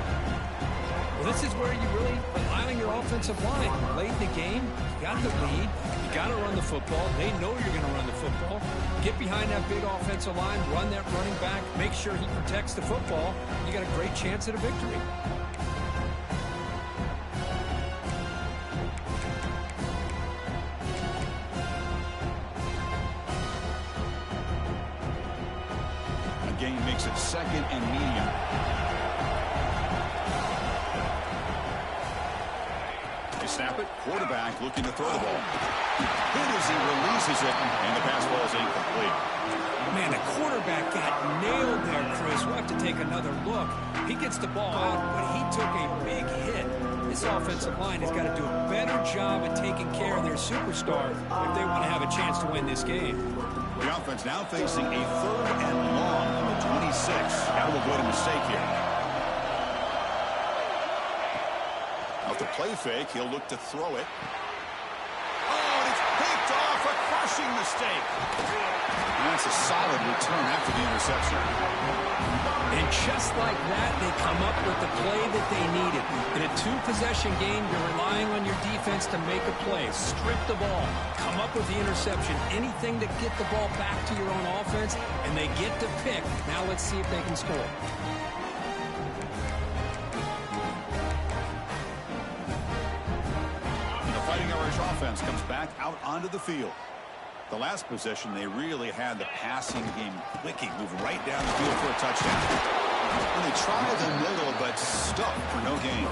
Well, this is where you really rely on your offensive line. Late in the game, you got the lead. You got to run the football. They know you're going to run the football. Get behind that big offensive line, run that running back, make sure he protects the football. You got a great chance at a victory. Gain makes it 2nd and medium. They snap it. Quarterback looking to throw the ball. Hit as he releases it, and the pass ball is incomplete. Man, the quarterback got nailed there, Chris. We'll have to take another look. He gets the ball out, but he took a big hit. This offensive line has got to do a better job of taking care of their superstar if they want to have a chance to win this game. The offense now facing a 3rd and long on the 26. Now we'll avoid a mistake here. Off the play fake, he'll look to throw it. Oh, and it's picked off. A crushing mistake. And that's a solid return after the interception. And just like that, they come up with the play that they needed. In a 2-possession game, you're relying on your defense to make a play. Strip the ball. Come up with the interception. Anything to get the ball back to your own offense, and they get to pick. Now let's see if they can score. The Fighting Irish offense comes back out onto the field. The last possession, they really had the passing game clicking, moved right down the field for a touchdown. And they tried the middle, but stuck for no gain.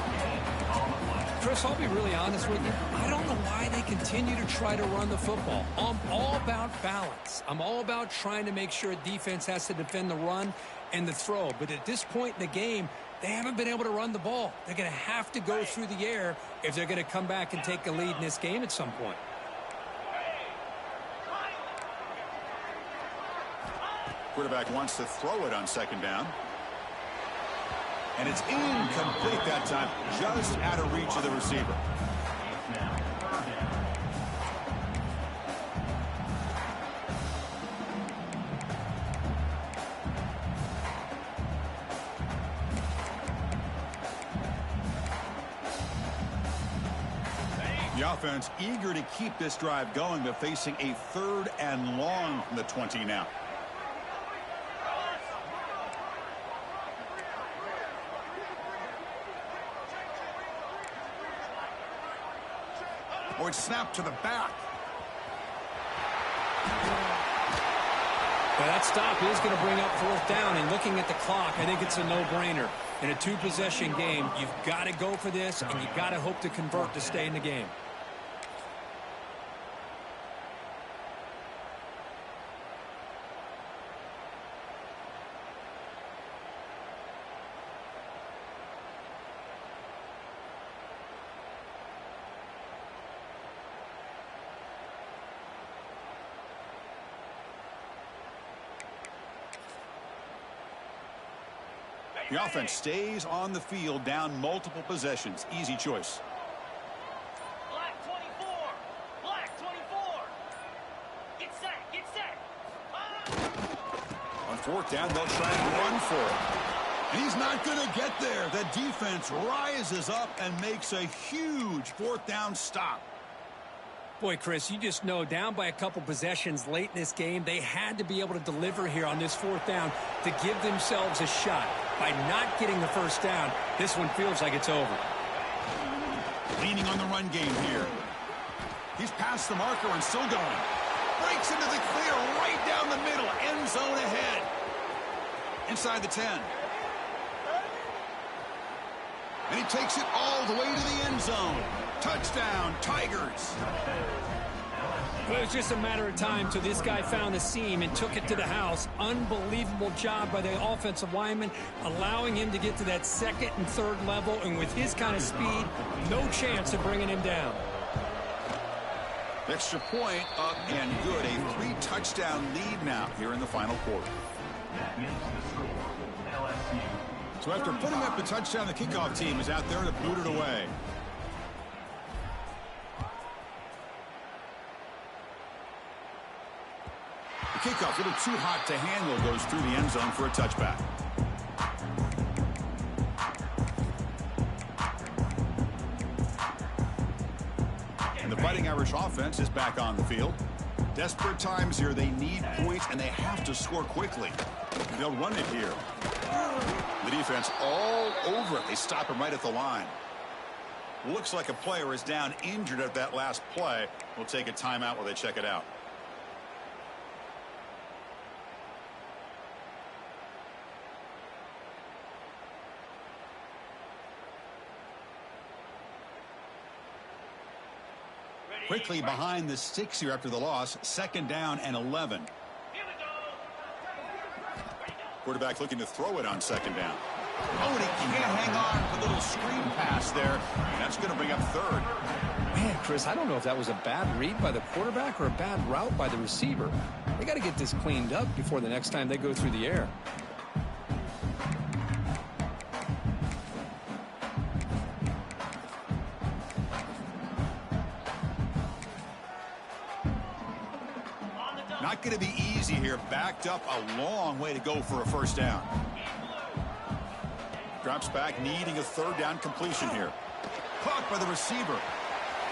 Chris, I'll be really honest with you. I don't know why they continue to try to run the football. I'm all about balance. I'm all about trying to make sure defense has to defend the run and the throw. But at this point in the game, they haven't been able to run the ball. They're going to have to go through the air if they're going to come back and take a lead in this game at some point. Quarterback wants to throw it on 2nd down. And it's incomplete that time, just out of reach of the receiver. The offense eager to keep this drive going, but facing a 3rd and long from the 20 now. Or it's snapped to the back. Well, that stop is going to bring up 4th down, and looking at the clock, I think it's a no-brainer. In a 2-possession game, you've got to go for this, and you've got to hope to convert to stay in the game. The offense stays on the field, down multiple possessions. Easy choice. Black 24. Black 24. Get set. Get set. On 4th down, they'll try and run for it. And he's not going to get there. The defense rises up and makes a huge 4th down stop. Boy, Chris, you just know down by a couple possessions late in this game, they had to be able to deliver here on this 4th down to give themselves a shot. By not getting the 1st down, this one feels like it's over. Leaning on the run game here. He's past the marker and still going. Breaks into the clear right down the middle. End zone ahead. Inside the 10. And he takes it all the way to the end zone. Touchdown, Tigers. Well, it was just a matter of time till this guy found a seam and took it to the house. Unbelievable job by the offensive lineman, allowing him to get to that 2nd and 3rd level. And with his kind of speed, no chance of bringing him down. Extra point up and good. A 3-touchdown lead now here in the final quarter. So after putting up the touchdown, the kickoff team is out there to boot it away. The kickoff, a little too hot to handle, goes through the end zone for a touchback. And the Fighting Irish offense is back on the field. Desperate times here. They need points, and they have to score quickly. They'll run it here. The defense all over it. They stop him right at the line. Looks like a player is down injured at that last play. We'll take a timeout while they check it out. Quickly behind the sticks here after the loss. 2nd down and 11. Here we go. Quarterback looking to throw it on 2nd down. Oh, and he can't hang on. A little screen pass there. That's going to bring up 3rd. Man, Chris, I don't know if that was a bad read by the quarterback or a bad route by the receiver. They got to get this cleaned up before the next time they go through the air. Not going to be easy here. Backed up a long way to go for a 1st down. Drops back, needing a 3rd down completion here. Caught by the receiver.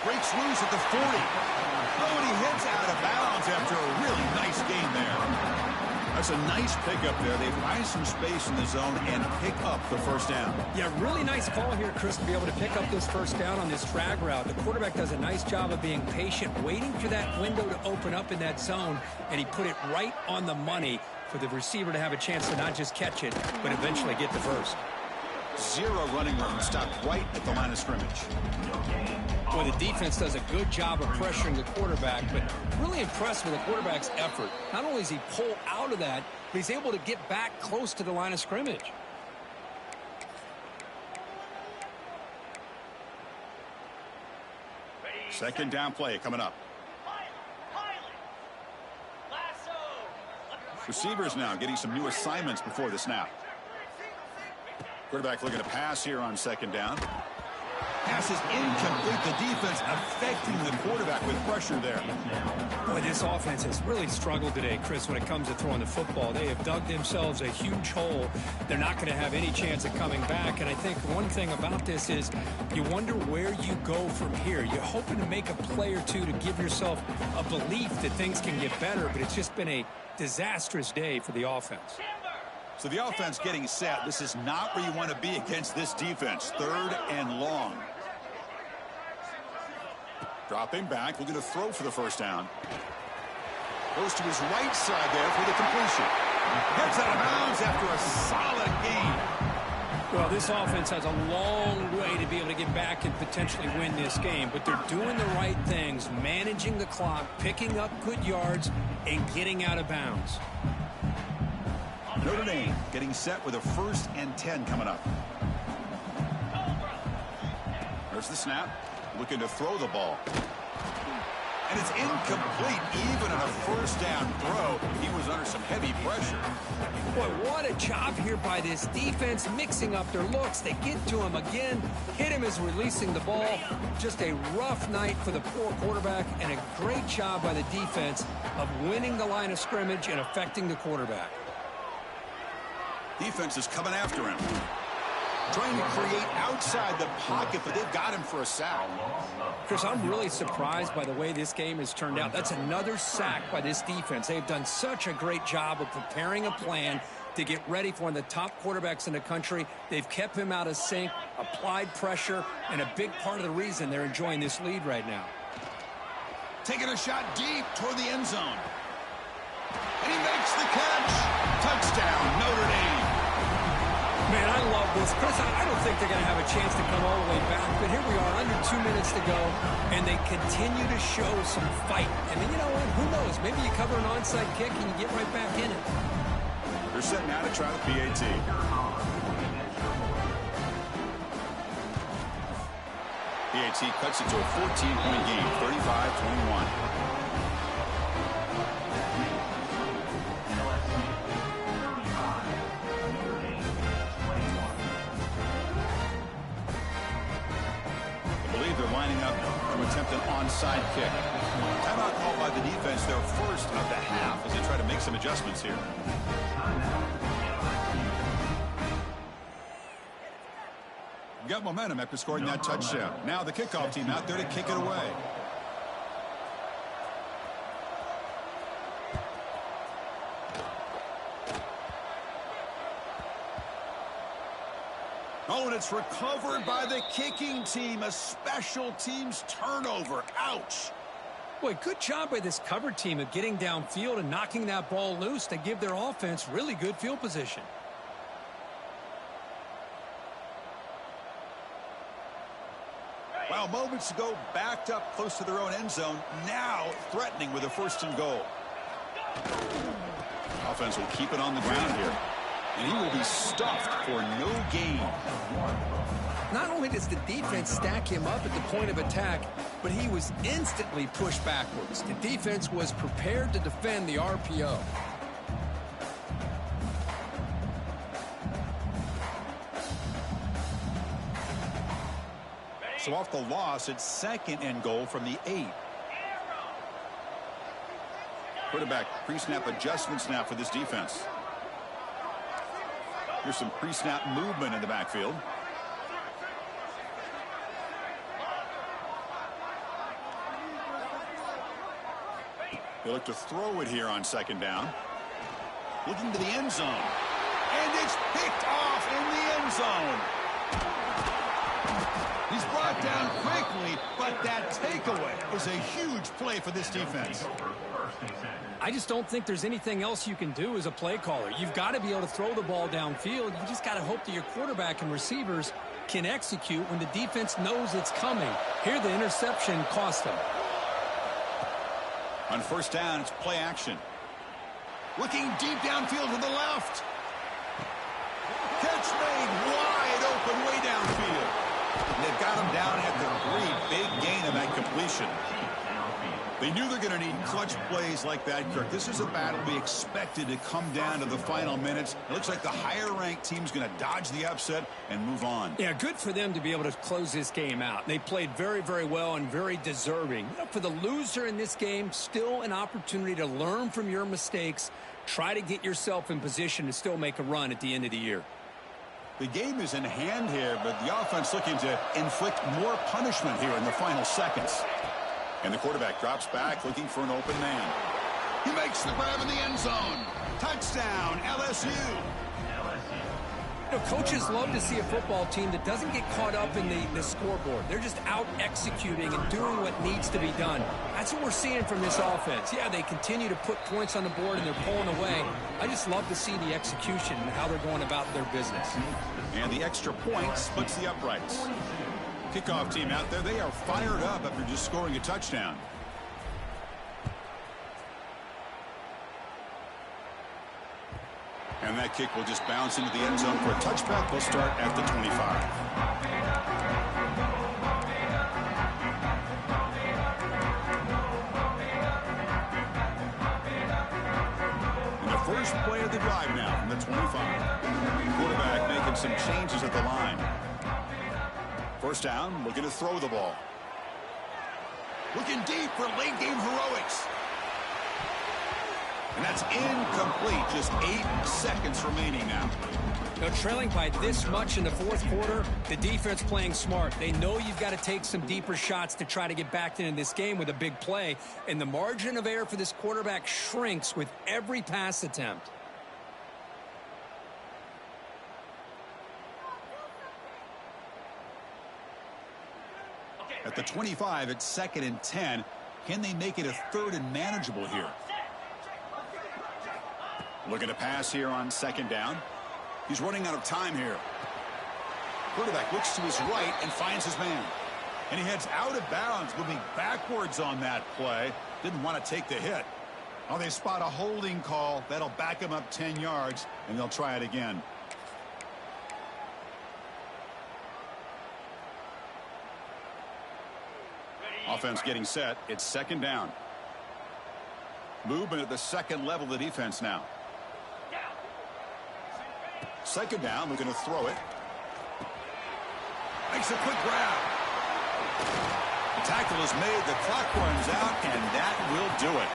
Breaks loose at the 40. Oh, and he heads out of bounds after a really nice gain there. That's a nice pickup there. They find some space in the zone and pick up the 1st down. Yeah, really nice call here, Chris, to be able to pick up this 1st down on this drag route. The quarterback does a nice job of being patient, waiting for that window to open up in that zone, and he put it right on the money for the receiver to have a chance to not just catch it, but eventually get the 1st. 0 running room, stopped right at the line of scrimmage. Boy, the defense does a good job of pressuring the quarterback, but really impressed with the quarterback's effort. Not only does he pull out of that, but he's able to get back close to the line of scrimmage. Second down play coming up. Receivers now getting some new assignments before the snap. Quarterback looking to pass here on 2nd down. Pass is incomplete. The defense affecting the quarterback with pressure there. Boy, this offense has really struggled today, Chris, when it comes to throwing the football. They have dug themselves a huge hole. They're not going to have any chance of coming back. And I think one thing about this is you wonder where you go from here. You're hoping to make a play or two to give yourself a belief that things can get better, but it's just been a disastrous day for the offense. So the offense getting set. This is not where you want to be against this defense. 3rd and long. Dropping back, looking to throw for the 1st down. Goes to his right side there for the completion. Gets out of bounds after a solid gain. Well, this offense has a long way to be able to get back and potentially win this game, but they're doing the right things, managing the clock, picking up good yards, and getting out of bounds. Notre Dame getting set with a 1st and 10 coming up. There's the snap. Looking to throw the ball. And it's incomplete. Even on a 1st down throw, he was under some heavy pressure. Boy, what a job here by this defense, mixing up their looks. They get to him again, hit him as releasing the ball. Just a rough night for the poor quarterback, and a great job by the defense of winning the line of scrimmage and affecting the quarterback. Defense is coming after him. Trying to create outside the pocket, but they've got him for a sack. Chris, I'm really surprised by the way this game has turned out. That's another sack by this defense. They've done such a great job of preparing a plan to get ready for one of the top quarterbacks in the country. They've kept him out of sync, applied pressure, and a big part of the reason they're enjoying this lead right now. Taking a shot deep toward the end zone. And he makes the catch. Touchdown, Notre Dame. Man, I love this. Chris, I don't think they're going to have a chance to come all the way back, but here we are, under 2 minutes to go, and they continue to show some fight. I mean, you know what? Who knows? Maybe you cover an onside kick and you get right back in it. They're set now to try the PAT. PAT cuts it to a 14-point game, 35-21. They're lining up to attempt an onside kick. Timeout called by the defense, their 1st of the half, as they try to make some adjustments here. Got momentum after scoring that touchdown. Now the kickoff team out there to kick it away. Oh, and it's recovered by the kicking team. A special teams turnover. Ouch. Boy, good job by this cover team of getting downfield and knocking that ball loose to give their offense really good field position. Well, moments ago, backed up close to their own end zone, now threatening with a 1st and goal. Offense will keep it on the ground here, and he will be stuffed for no gain. Not only does the defense stack him up at the point of attack, but he was instantly pushed backwards. The defense was prepared to defend the RPO. So off the loss, it's 2nd and goal from the 8. Quarterback pre-snap adjustments now for this defense. Here's some pre-snap movement in the backfield. They look to throw it here on 2nd down. Looking to the end zone. And it's picked off in the end zone. He's brought down quickly, but that takeaway is a huge play for this defense. I just don't think there's anything else you can do as a play caller. You've got to be able to throw the ball downfield. You just got to hope that your quarterback and receivers can execute when the defense knows it's coming. Here, the interception cost them. On 1st down, it's play action. Looking deep downfield to the left. Catch made wide open way downfield. And they've got him down at the 3. Big gain of that completion. They knew they're going to need clutch plays like that, Kirk. This is a battle we expected to come down to the final minutes. It looks like the higher-ranked team's going to dodge the upset and move on. Yeah, good for them to be able to close this game out. They played very, very well and very deserving. You know, for the loser in this game, still an opportunity to learn from your mistakes. Try to get yourself in position to still make a run at the end of the year. The game is in hand here, but the offense looking to inflict more punishment here in the final seconds. And the quarterback drops back, looking for an open man. He makes the grab in the end zone. Touchdown, LSU. You know, coaches love to see a football team that doesn't get caught up in the scoreboard. They're just out executing and doing what needs to be done. That's what we're seeing from this offense. Yeah, they continue to put points on the board and they're pulling away. I just love to see the execution and how they're going about their business. And the extra point splits the uprights. Kickoff team out there, they are fired up after just scoring a touchdown. And that kick will just bounce into the end zone for a touchback. We'll start at the 25. And the first play of the drive now from the 25. Quarterback making some changes at the line. 1st down, looking to throw the ball. Looking deep for late game heroics. And that's incomplete. Just 8 seconds remaining now. Now, trailing by this much in the 4th quarter, the defense playing smart. They know you've got to take some deeper shots to try to get back into this game with a big play. And the margin of error for this quarterback shrinks with every pass attempt. At the 25, it's 2nd and 10. Can they make it a 3rd and manageable here? Looking to pass here on 2nd down. He's running out of time here. Quarterback looks to his right and finds his man. And he heads out of bounds, moving backwards on that play. Didn't want to take the hit. Oh, they spot a holding call. That'll back him up 10 yards, and they'll try it again. Offense getting set. It's 2nd down. Movement at the 2nd level of the defense now. 2nd down, looking to throw it. Makes a quick grab. The tackle is made, the clock runs out, and that will do it.